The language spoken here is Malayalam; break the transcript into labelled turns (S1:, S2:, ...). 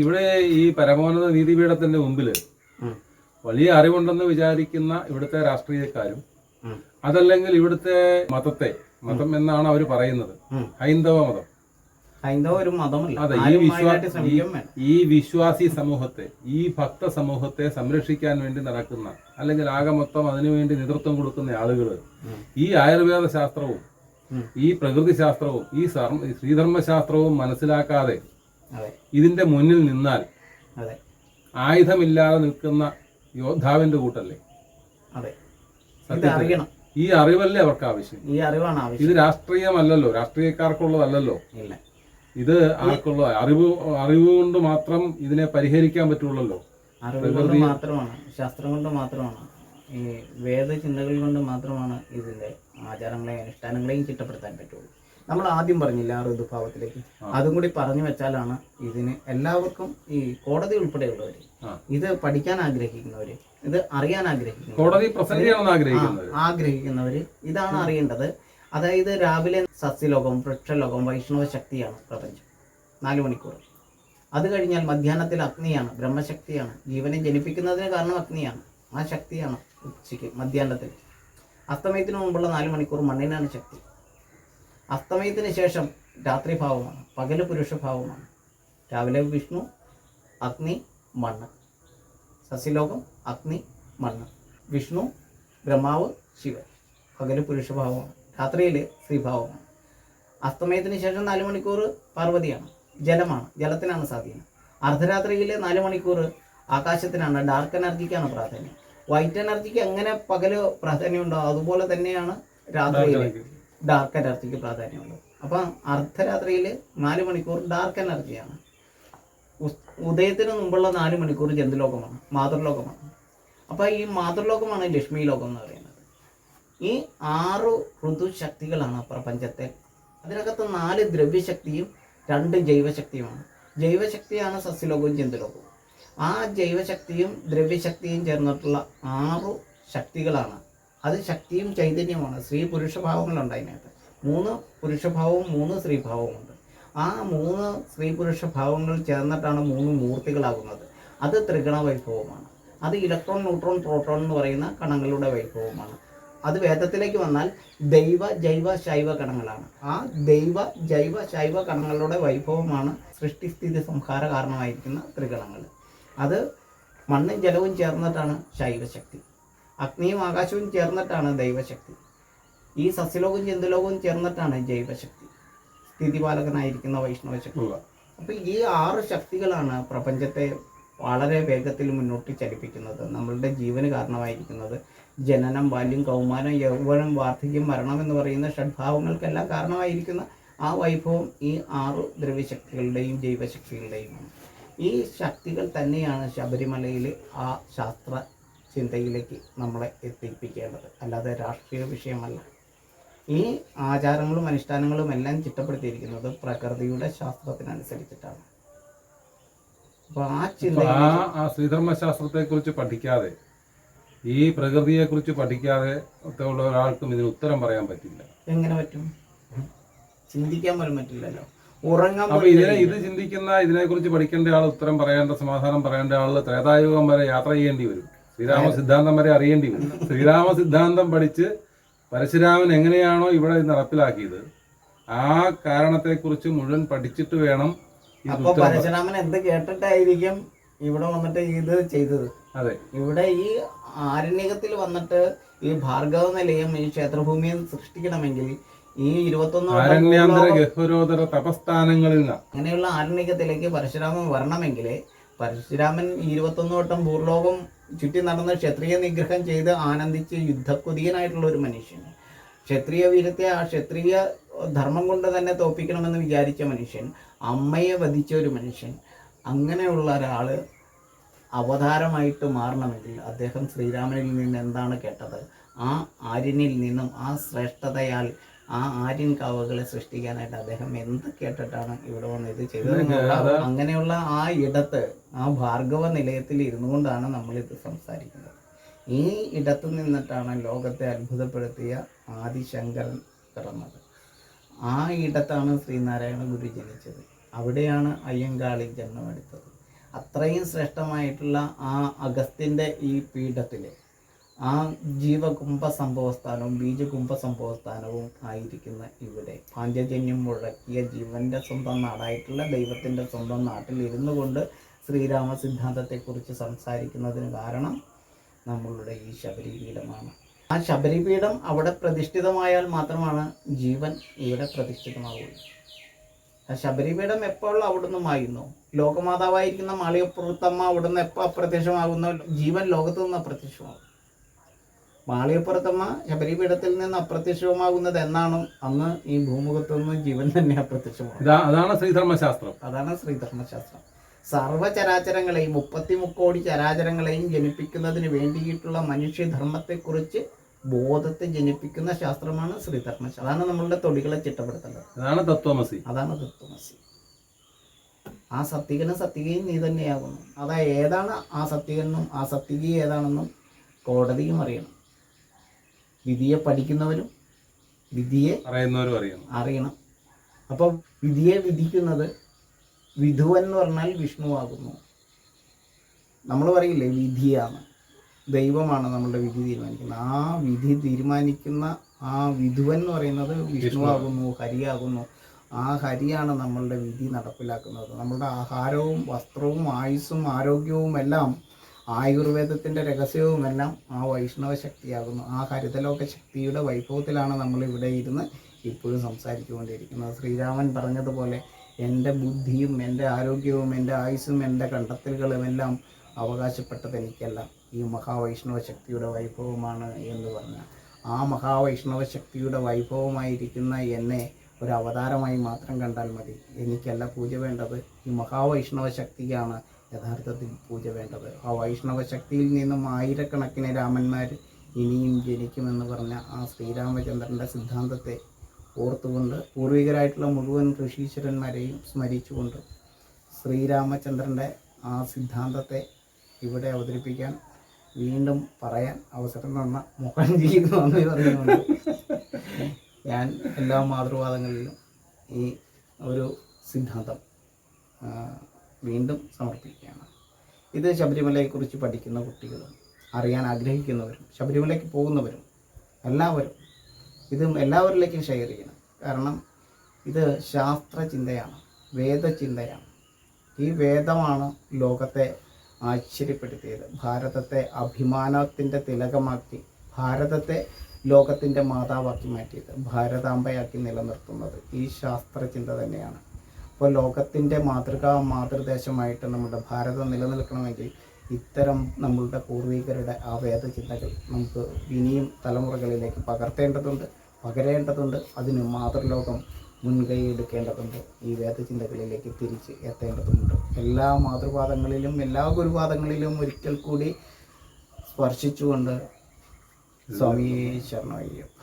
S1: ഇവിടെ ഈ പരമോന്നത നീതിപീഠത്തിന്റെ മുമ്പിൽ വലിയ അറിവുണ്ടെന്ന് വിചാരിക്കുന്ന ഇവിടുത്തെ രാഷ്ട്രീയക്കാരും അതല്ലെങ്കിൽ ഇവിടുത്തെ മതം എന്നാണ് അവർ പറയുന്നത്, ഹൈന്ദവ മതം.
S2: ഒരു മതമല്ല.
S1: അതെ, ഈ വിശ്വാസി സമൂഹത്തെ, ഈ ഭക്ത സമൂഹത്തെ സംരക്ഷിക്കാൻ വേണ്ടി നടക്കുന്ന, അല്ലെങ്കിൽ ആകെ മൊത്തം അതിനുവേണ്ടി നേതൃത്വം കൊടുക്കുന്ന ആളുകൾ ഈ ആയുർവേദ ശാസ്ത്രവും ഈ പ്രകൃതി ശാസ്ത്രവും ഈ ശ്രീധർമ്മശാസ്ത്രവും മനസ്സിലാക്കാതെ ഇതിന്റെ മുന്നിൽ നിന്നാൽ ആയുധമില്ലാതെ നിൽക്കുന്ന യോദ്ധാവിന്റെ കൂട്ടല്ലേ. ഈ അറിവല്ലേ അവർക്ക് ആവശ്യം.
S2: ഈ അറിവാണ് ആവശ്യം.
S1: ഇത് രാഷ്ട്രീയമല്ലല്ലോ, രാഷ്ട്രീയക്കാർക്കുള്ളതല്ലോ. ഇത് ആർക്കുള്ള അറിവ് കൊണ്ട് മാത്രം ഇതിനെ പരിഹരിക്കാൻ പറ്റുള്ളല്ലോ.
S2: അറിവ് കൊണ്ട് മാത്രമാണ്, ശാസ്ത്രം കൊണ്ട് മാത്രമാണ്, ഈ വേദചിന്തകൾ കൊണ്ട് മാത്രമാണ് ഇതിന്റെ ആചാരങ്ങളെയും അനുഷ്ഠാനങ്ങളെയും ചിട്ടപ്പെടുത്താൻ പറ്റുള്ളൂ. നമ്മൾ ആദ്യം പറഞ്ഞില്ല ആ ഋതുഭാവത്തിലേക്ക്, അതും കൂടി പറഞ്ഞു വെച്ചാലാണ് ഇതിന് എല്ലാവർക്കും, ഈ കോടതി ഉൾപ്പെടെയുള്ളവര്, ഇത് പഠിക്കാൻ ആഗ്രഹിക്കുന്നവര്, ഇത് അറിയാൻ ആഗ്രഹിക്കുന്നവര് ഇതാണ് അറിയേണ്ടത്. അതായത് രാവിലെ സസ്യലോകം, വൃക്ഷലോകം, വൈഷ്ണവ ശക്തിയാണ് പ്രപഞ്ചം 4 മണിക്കൂർ. അത് കഴിഞ്ഞാൽ മധ്യാഹ്നത്തിൽ അഗ്നിയാണ്, ബ്രഹ്മശക്തിയാണ്, ജീവനെ ജനിപ്പിക്കുന്നതിന് കാരണം അഗ്നിയാണ്, ആ ശക്തിയാണ് ഉച്ചയ്ക്ക് മധ്യാഹ്നത്തിൽ. അസ്തമയത്തിന് മുമ്പുള്ള 4 മണിക്കൂർ മണ്ണിനാണ് ശക്തി. അസ്തമയത്തിന് ശേഷം രാത്രിഭാവമാണ്, പകല് പുരുഷഭാവമാണ്. രാവിലെ വിഷ്ണു, അഗ്നി, മണ്ണ്. സസ്യലോകം, അഗ്നി, മണ്ണ്. വിഷ്ണു, ബ്രഹ്മാവ്, ശിവൻ. പകല് പുരുഷഭാവമാണ്, രാത്രിയിൽ സ്ത്രീഭാവമാണ്. അസ്തമയത്തിന് ശേഷം 4 മണിക്കൂർ പാർവതിയാണ്, ജലമാണ്, ജലത്തിനാണ് സ്വാധീനം. അർദ്ധരാത്രിയിൽ 4 മണിക്കൂർ ആകാശത്തിനാണ്, ഡാർക്ക് എനർജിക്കാണ് പ്രാധാന്യം. വൈറ്റ് എനർജിക്ക് എങ്ങനെ പകല് പ്രാധാന്യമുണ്ടോ അതുപോലെ തന്നെയാണ് രാത്രിയിൽ ഡാർക്ക് എനർജിക്ക് പ്രാധാന്യമുള്ളത്. അപ്പം അർദ്ധരാത്രിയിൽ 4 മണിക്കൂർ ഡാർക്ക് എനർജിയാണ്. ഉദയത്തിന് മുമ്പുള്ള 4 മണിക്കൂർ ജന്തുലോകമാണ്, മാതൃലോകമാണ്. അപ്പം ഈ മാതൃലോകമാണ് ലക്ഷ്മി ലോകം എന്ന് പറയുന്നത്. ഈ 6 ഋതുശക്തികളാണ് പ്രപഞ്ചത്തെ. അതിനകത്ത് 4 ദ്രവ്യശക്തിയും 2 ജൈവശക്തിയുമാണ്. ജൈവശക്തിയാണ് സസ്യലോകവും ജന്തുലോകവും. ആ ജൈവശക്തിയും ദ്രവ്യശക്തിയും ചേർന്നിട്ടുള്ള 6 ശക്തികളാണ്. അത് ശക്തിയും ചൈതന്യമാണ്. സ്ത്രീ പുരുഷഭാവങ്ങളുണ്ട് അതിനകത്ത്. 3 പുരുഷഭാവവും 3 സ്ത്രീഭാവവും ഉണ്ട്. ആ 3 സ്ത്രീ പുരുഷ ഭാവങ്ങൾ ചേർന്നിട്ടാണ് 3 മൂർത്തികളാകുന്നത്. അത് ത്രിഗണ വൈഭവമാണ്. അത് ഇലക്ട്രോൺ, ന്യൂട്രോൺ, പ്രോട്ടോൺ എന്ന് പറയുന്ന കണങ്ങളുടെ വൈഭവമാണ്. അത് വേദത്തിലേക്ക് വന്നാൽ ദൈവ, ജൈവ, ശൈവ കണങ്ങളാണ്. ആ ദൈവ, ജൈവ, ശൈവ കണങ്ങളുടെ വൈഭവമാണ് സൃഷ്ടിസ്ഥിതി സംഹാര കാരണമായിരിക്കുന്ന ത്രിഗണങ്ങൾ. അത് മണ്ണും ജലവും ചേർന്നിട്ടാണ് ശൈവശക്തി. അഗ്നിയും ആകാശവും ചേർന്നിട്ടാണ് ദൈവശക്തി. ഈ സസ്യലോകവും ജന്തുലോകവും ചേർന്നിട്ടാണ് ജൈവശക്തി, സ്ഥിതിപാലകനായിരിക്കുന്ന വൈഷ്ണവ ശക്തി. അപ്പോൾ ഈ 6 ശക്തികളാണ് പ്രപഞ്ചത്തെ വളരെ വേഗത്തിൽ മുന്നോട്ട് ചലിപ്പിക്കുന്നത്, നമ്മളുടെ ജീവന് കാരണമായിരിക്കുന്നത്. ജനനം, ബാല്യം, കൗമാരം, യൗവനം, വാർദ്ധക്യം, മരണം എന്ന് പറയുന്ന ഷഡ്ഭാവങ്ങൾക്കെല്ലാം കാരണമായിരിക്കുന്ന ആ വൈഭവം ഈ 6 ദ്രവ്യശക്തികളുടെയും ജൈവശക്തികളുടെയുമാണ്. ഈ ശക്തികൾ തന്നെയാണ് ശബരിമലയിൽ ആ ശാസ്ത്ര ചിന്തയിലേക്ക് നമ്മളെ എത്തിപ്പിക്കേണ്ടത്, അല്ലാതെ രാഷ്ട്രീയ വിഷയമല്ല. ഈ ആചാരങ്ങളും അനുഷ്ഠാനങ്ങളും എല്ലാം ചിട്ടപ്പെടുത്തിയിരിക്കുന്നത് പ്രകൃതിയുടെ ശാസ്ത്രത്തിനനുസരിച്ചിട്ടാണ്. അപ്പോൾ ആ
S1: ശ്രീധർമ്മശാസ്ത്രത്തെ കുറിച്ച് പഠിക്കാതെ, ഈ പ്രകൃതിയെ കുറിച്ച് പഠിക്കാതെ ഉള്ള ഒരാൾക്കും ഇതിന് ഉത്തരം പറയാൻ പറ്റില്ല.
S2: എങ്ങനെ പറ്റും? ചിന്തിക്കാൻ പോലും പറ്റില്ലല്ലോ.
S1: അപ്പൊ ഇത് ചിന്തിക്കുന്ന, ഇതിനെക്കുറിച്ച് പഠിക്കേണ്ട ആൾ, ഉത്തരം പറയേണ്ട, സമാധാനം പറയേണ്ട ആള് ത്രേതായുഗം വരെ യാത്ര ചെയ്യേണ്ടി വരും. ശ്രീരാമ സിദ്ധാന്തം വരെ അറിയേണ്ടി വരും. ശ്രീരാമ സിദ്ധാന്തം പഠിച്ച് പരശുരാമൻ എങ്ങനെയാണോ ഇവിടെ നടപ്പിലാക്കിയത്, ആ കാരണത്തെക്കുറിച്ച് മുഴുവൻ പഠിച്ചിട്ട് വേണം.
S2: അപ്പൊ പരശുരാമൻ എന്ത് കേട്ടിട്ടായിരിക്കും ഇവിടെ വന്നിട്ട് ഇത് ചെയ്തത്?
S1: അതെ,
S2: ഇവിടെ ഈ ആരണ്യകത്തിൽ വന്നിട്ട് ഈ ഭാർഗവ നിലയം, ഈ ക്ഷേത്രഭൂമിയെ സൃഷ്ടിക്കണമെങ്കിൽ ഈ
S1: 21 തപസ്ഥാനങ്ങളിൽ
S2: അങ്ങനെയുള്ള ആരണ്യകത്തിലേക്ക് പരശുരാമൻ വരണമെങ്കിൽ പരശുരാമൻ 21 വട്ടം ഭൂർലോകം ചുറ്റി നടന്ന് ക്ഷത്രിയ നിഗ്രഹം ചെയ്ത് ആനന്ദിച്ച് യുദ്ധക്കൊതിയനായിട്ടുള്ള ഒരു മനുഷ്യൻ, ക്ഷത്രിയ വീരത്തെ ആ ക്ഷത്രിയ ധർമ്മം കൊണ്ട് തന്നെ തോപ്പിക്കണമെന്ന് വിചാരിച്ച മനുഷ്യൻ, അമ്മയെ വധിച്ച ഒരു മനുഷ്യൻ, അങ്ങനെയുള്ള ഒരാൾ അവതാരമായിട്ട് മാറണമെങ്കിൽ അദ്ദേഹം ശ്രീരാമനിൽ നിന്ന് എന്താണ് കേട്ടത്? ആ ആര്യനിൽ നിന്നും ആ ശ്രേഷ്ഠതയാൽ ആ ആര്യൻ കാവുകളെ സൃഷ്ടിക്കാനായിട്ട് അദ്ദേഹം എന്ത് കേട്ടിട്ടാണ് ഇവിടെ വന്ന് ഇത് ചെയ്തത്? അങ്ങനെയുള്ള ആ ഇടത്ത്, ആ ഭാർഗവ നിലയത്തിൽ ഇരുന്നു കൊണ്ടാണ് നമ്മളിത് സംസാരിക്കുന്നത്. ഈ ഇടത്തു നിന്നിട്ടാണ് ലോകത്തെ അത്ഭുതപ്പെടുത്തിയ ആദിശങ്കരൻ പിറന്നത്. ആ ഇടത്താണ് ശ്രീനാരായണ ഗുരു ജനിച്ചത്. അവിടെയാണ് അയ്യങ്കാളി ജന്മമെടുത്തത്. അത്രയും ശ്രേഷ്ഠമായിട്ടുള്ള ആ അഗസ്ത്യൻ്റെ ഈ പീഠത്തിൽ ആ ജീവകുംഭ സംഭവസ്ഥാനവും ബീജകുംഭ സംഭവസ്ഥാനവും ആയിരിക്കുന്ന ഇവിടെ പാഞ്ചജന്യം മുഴക്കിയ ജീവൻ്റെ സ്വന്തം നാടായിട്ടുള്ള ദൈവത്തിൻ്റെ സ്വന്തം നാട്ടിൽ ഇരുന്നു കൊണ്ട് ശ്രീരാമ സിദ്ധാന്തത്തെക്കുറിച്ച് സംസാരിക്കുന്നതിന് കാരണം നമ്മളുടെ ഈ ശബരിപീഠമാണ്. ആ ശബരിപീഠം അവിടെ പ്രതിഷ്ഠിതമായാൽ മാത്രമാണ് ജീവൻ ഇവിടെ പ്രതിഷ്ഠിതമാവുള്ളൂ. ആ ശബരിപീഠം എപ്പോൾ അവിടുന്ന് മായുന്നു? ലോകമാതാവായിരിക്കുന്ന മാളികപ്പുറത്തമ്മ അവിടുന്ന് എപ്പോൾ അപ്രത്യക്ഷമാകുന്നു? ജീവൻ ലോകത്ത് നിന്ന് അപ്രത്യക്ഷമാകും. മാളികപ്പുറത്തമ്മ ശബരിപീഠത്തിൽ നിന്ന് അപ്രത്യക്ഷമാകുന്നത് എന്നാണോ അന്ന് ഈ ഭൂമുഖത്ത് നിന്ന് ജീവൻ തന്നെ അപ്രത്യക്ഷമാകും.
S1: അതാണ് ശ്രീധർമ്മശാസ്ത്രം.
S2: അതാണ് ശ്രീധർമ്മശാസ്ത്രം. സർവചരാചരങ്ങളെയും 33 കോടി ചരാചരങ്ങളെയും ജനിപ്പിക്കുന്നതിന് വേണ്ടിയിട്ടുള്ള മനുഷ്യധർമ്മത്തെക്കുറിച്ച് ബോധത്തെ ജനിപ്പിക്കുന്ന ശാസ്ത്രമാണ് ശ്രീധർമ്മശാസ്ത്രം. അതാണ് നമ്മളുടെ തൊടികളെ ചിട്ടപ്പെടുത്തേണ്ടത്.
S1: അതാണ് തത്വമസി.
S2: അതാണ് തത്വമസി. ആ സത്യകനും സത്യകയും നീ തന്നെയാകുന്നു. ഏതാണ് ആ സത്യകനും ആ സത്യകി ഏതാണെന്നും കോടതിയും അറിയണം. വിധിയെ പഠിക്കുന്നവരും വിധിയെ
S1: അറിയുന്നവരും
S2: അറിയണം. അപ്പം വിധിയെ വിധിക്കുന്നത് വിധുവൻ എന്ന് പറഞ്ഞാൽ വിഷ്ണുവാകുന്നു. നമ്മൾ പറയില്ലേ വിധിയാണ്, ദൈവമാണ് നമ്മളുടെ വിധി തീരുമാനിക്കുന്നത്. ആ വിധി തീരുമാനിക്കുന്ന ആ വിധുവൻ എന്ന് പറയുന്നത് വിഷ്ണുവാകുന്നു, ഹരിയാകുന്നു. ആ ഹരിയാണ് നമ്മളുടെ വിധി നടപ്പിലാക്കുന്നത്. നമ്മളുടെ ആഹാരവും വസ്ത്രവും ആയുസ്സും ആരോഗ്യവും എല്ലാം ആയുർവേദത്തിൻ്റെ രഹസ്യവുമെല്ലാം ആ വൈഷ്ണവ ശക്തിയാകുന്നു. ആ ഹരിതലോക ശക്തിയുടെ വൈഭവത്തിലാണ് നമ്മളിവിടെ ഇരുന്ന് ഇപ്പോഴും സംസാരിച്ചുകൊണ്ടിരിക്കുന്നത്. ശ്രീരാമൻ പറഞ്ഞതുപോലെ എൻ്റെ ബുദ്ധിയും എൻ്റെ ആരോഗ്യവും എൻ്റെ ആയുസ്സും എൻ്റെ കണ്ടെത്തലുകളുമെല്ലാം അവകാശപ്പെട്ടത് എനിക്കല്ല, ഈ മഹാവൈഷ്ണവ ശക്തിയുടെ വൈഭവമാണ് എന്ന് പറഞ്ഞ ആ മഹാവൈഷ്ണവ ശക്തിയുടെ വൈഭവമായിരിക്കുന്ന എന്നെ ഒരു അവതാരമായി മാത്രം കണ്ടാൽ മതി. എനിക്കല്ല പൂജ വേണ്ടത്, ഈ മഹാവൈഷ്ണവ ശക്തിയാണ് യഥാർത്ഥത്തിൽ പൂജ വേണ്ടത്. ആ വൈഷ്ണവ ശക്തിയിൽ നിന്നും ആയിരക്കണക്കിന് രാമന്മാർ ഇനിയും ജനിക്കുമെന്ന് പറഞ്ഞ ആ ശ്രീരാമചന്ദ്രൻ്റെ സിദ്ധാന്തത്തെ ഓർത്തുകൊണ്ട് പൂർവികരായിട്ടുള്ള മുഴുവൻ ഋഷീശ്വരന്മാരെയും സ്മരിച്ചുകൊണ്ട് ശ്രീരാമചന്ദ്രൻ്റെ ആ സിദ്ധാന്തത്തെ ഇവിടെ അവതരിപ്പിക്കാൻ വീണ്ടും പറയാൻ അവസരം തന്ന മുഖാഞ്ജലിക്ക് നന്ദി പറയുന്നുണ്ട്. ഞാൻ എല്ലാ മാതൃവാദങ്ങളിലും ഈ ഒരു സിദ്ധാന്തം വീണ്ടും സമർപ്പിക്കുകയാണ്. ഇത് ശബരിമലയെക്കുറിച്ച് പഠിക്കുന്ന കുട്ടികളും അറിയാൻ ആഗ്രഹിക്കുന്നവരും ശബരിമലയ്ക്ക് പോകുന്നവരും എല്ലാവരും ഇത് എല്ലാവരിലേക്കും ഷെയർ ചെയ്യണം. കാരണം ഇത് ശാസ്ത്രചിന്തയാണ്, വേദചിന്തയാണ്. ഈ വേദമാണ് ലോകത്തെ ആശ്ചര്യപ്പെടുത്തിയത്, ഭാരതത്തെ അഭിമാനത്തിൻ്റെ തിലകമാക്കി, ഭാരതത്തെ ലോകത്തിൻ്റെ മാതാവാക്കി മാറ്റിയത്, ഭാരതാംബയാക്കി നിലനിർത്തുന്നത് ഈ ശാസ്ത്രചിന്ത തന്നെയാണ്. അപ്പോൾ ലോകത്തിൻ്റെ മാതൃദേശമായിട്ട് നമ്മുടെ ഭാരതം നിലനിൽക്കണമെങ്കിൽ ഇത്തരം നമ്മളുടെ പൂർവികരുടെ ആ വേദചിന്തകൾ നമുക്ക് ഇനിയും തലമുറകളിലേക്ക് പകരേണ്ടതുണ്ട്. അതിന് മാതൃലോകം മുൻകൈ എടുക്കേണ്ടതുണ്ട്. ഈ വേദചിന്തകളിലേക്ക് തിരിച്ച് എത്തേണ്ടതുണ്ട്. എല്ലാ മാതൃവാദങ്ങളിലും എല്ലാ ഗുരുവാദങ്ങളിലും ഒരിക്കൽ കൂടി സ്പർശിച്ചുകൊണ്ട് സ്വാമി ശരണമയ്യപ്പ.